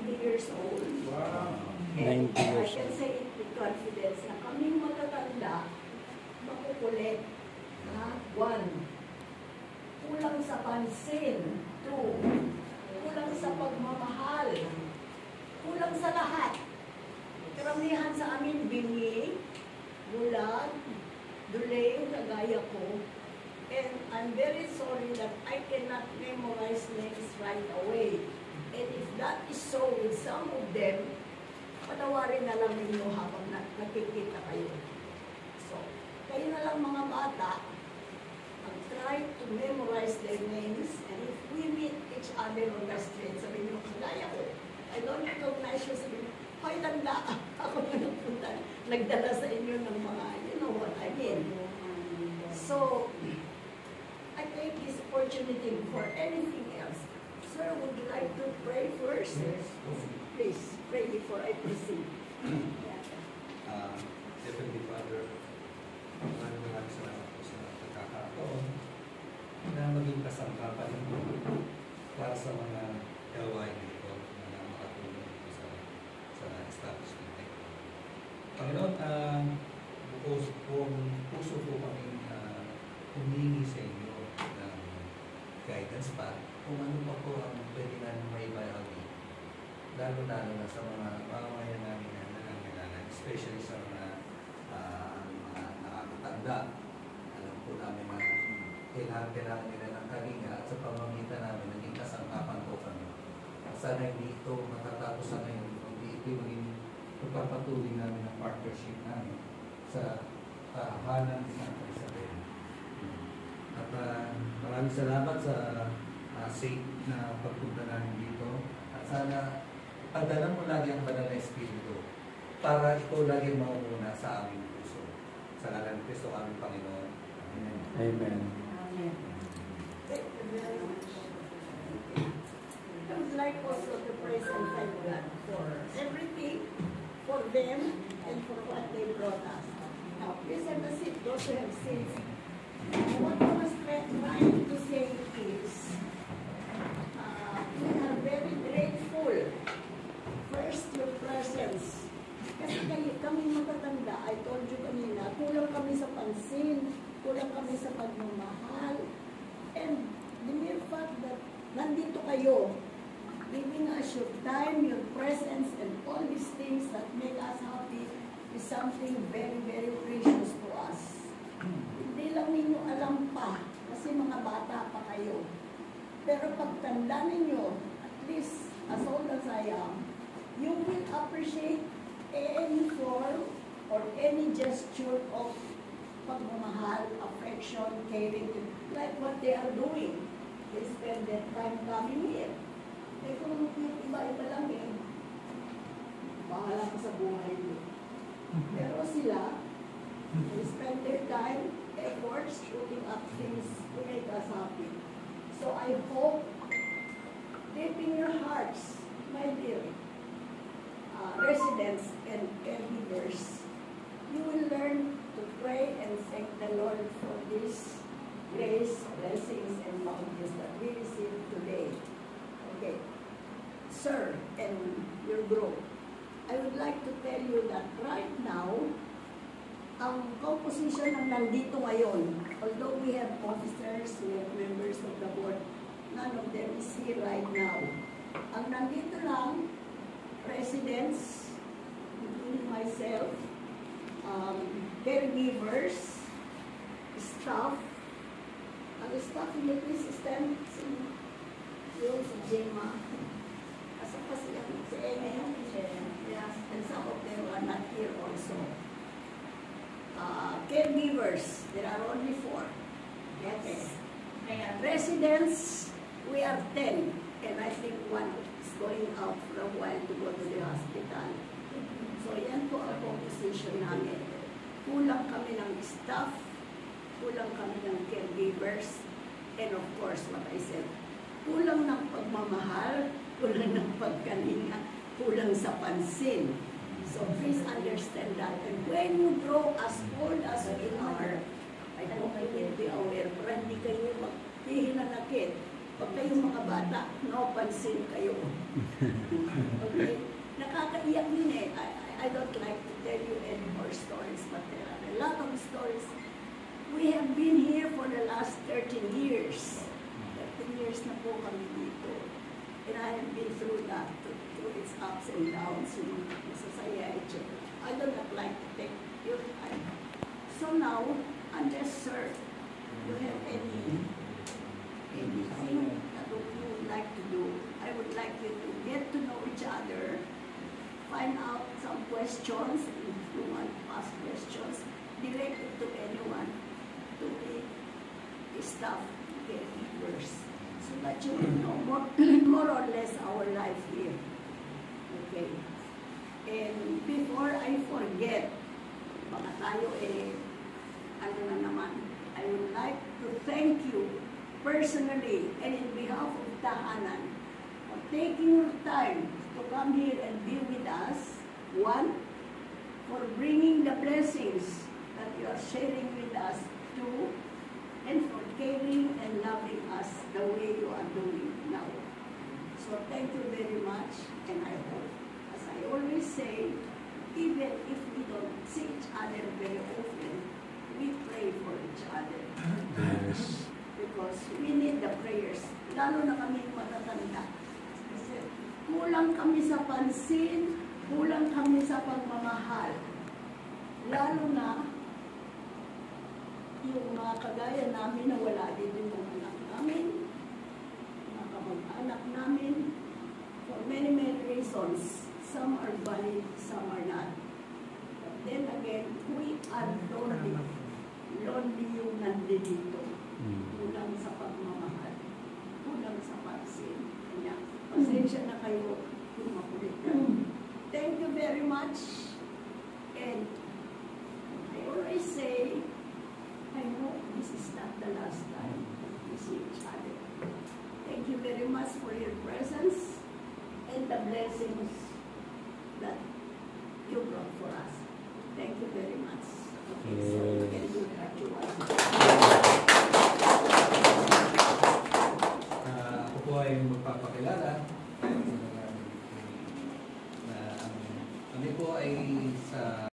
90 years old. Wow. 90 I years can old. say it with confidence na kaming matatanda, makukulit. One, kulang sa pansin. Two, kulang sa pagmamahal. Kulang sa lahat. Karamihan sa amin bingi, bulag, duling, kagaya ko. And I'm very sorry that I cannot memorize names right away. And if that is so with some of them, patawarin na lang ninyo habang nakikita kayo. So, kayo na lang mga bata, try to memorize their names, and if we meet each other on the street, sabihin nyo, kagaya ko, I don't recognize you, sabihin nyo, hoy, tanda, ako na nagpunta, nagdala sa inyo ng mga, you know what I mean. So, I take this opportunity for anything else. Sir, would you like to pray first? Yes. Please, pray before I proceed. Heavenly Father, maraming salamat po sa pagkakataon na maging kasangkapan para sa mga gawain nito na makatulong dito sa establishment na ito. Panginoon, puso po kami humingi sa inyo ng guidance pa kung ano pa po ang pwede namin may bahagi, lalo-lalo na sa mga mamamayan namin na nangangailangan, especially sa mga nakakatanda. Alam po namin na kailangan nila ng kalinga at sa pamamagitan namin naging kasangkapan po kami. Sana hindi ito matatapos sa ngayon, hindi ito maging pagpapatuloy namin ng partnership namin sa tahanan ng Santa Isabel. At maraming salamat sa safe na pagpunta namin dito. At sana pagdalan mo lagi ang banal na Espiritu para ito lagi mauna sa aming puso. Sa ngalan ni Kristo aming Panginoon. Amen. Amen. Amen. Thank you very much. I would like also to praise and thank God for everything, for them, and for what they brought us. Now, please have a seat, those who have seats. What I was trying to say is, we are very grateful. First, your presence. Kasi kami matatanda, I told you kanina, kulang kami sa pansin, kulang kami sa pagmamahal. And the mere fact that nandito kayo, giving us your time, your presence, and all these things that make us happy is something very, very precious to us. Hindi lang ninyo alam pa, kasi mga bata pa kayo. Pero pagtanda ninyo, at least as old as I am, you will appreciate any form or any gesture of pagmamahal, affection, caring, like what they are doing. They spend their time coming here. Eh kung iba-iba lang eh, bahala ka sa buhay mo. Pero sila, they spend their time, efforts, putting up things to make us happy. So I hope, deep in your hearts, my dear residents and caregivers, you will learn to pray and thank the Lord for this grace, blessings, and bounties that we receive today. Okay. Sir, and your group, I would like to tell you that right now, ang composition ng nandito ngayon, although we have officers, we have members of the board, none of them is here right now. Ang nandito lang, residents, including myself, caregivers, staff. Ang staff in the police system, yung si Gemma, asa pa siya, si Amy, yes, and some of them are not here also. Caregivers, there are only 4. Okay. Residents, we are 10, and I think one is going out for a while to go to the hospital. So yan po ang composition namin. Kulang kami ng staff, kulang kami ng caregivers, and of course, what I said, kulang ng pagmamahal, kulang ng pagkalinga, kulang sa pansin. So please understand that. And when you grow as old as we are, I hope you will be aware, para hindi kayo maghihinanakit. Pag kayo mga bata, no pansin kayo. Okay? Nakakaiyak yun eh. I don't like to tell you any more stories, but there are a lot of stories. We have been here for the last 13 years. 13 years na po kami dito. And I have been through that, through its ups and downs, masasaya, etc. I do not like to take your time. So now, unless, sir, you have anything that you would like to do, I would like you to get to know each other, find out some questions, if you want to ask questions, direct it to anyone, to the staff, caregivers, so that you will know more or less our life here. Okay. And before I forget, baka tayo ano na naman, I would like to thank you personally and in behalf of Tahanan for taking your time to come here and be with us. One, for bringing the blessings that you are sharing with us. Two, and for caring and loving us the way you are doing now. So thank you very much, and I hope, as I always say, even if we don't see each other very often, we pray for each other. Yes. Because we need the prayers, lalo na kami matatanda. Kasi kulang kami sa pansin, kulang kami sa pagmamahal. Lalo na yung mga kagaya namin na wala din yung mga anak namin, mga kamag-anak namin, for many, many reasons. Some are valid, some are not. But then again, we are lonely. Lonely yung nandito. Kulang sa pagmamahal. Kulang sa pansin. Kanya, pasensya na kayo kung makulit ka. Thank you very much. And I always say, I hope this is not the last time we see each other. Thank you very much for your presence and the blessings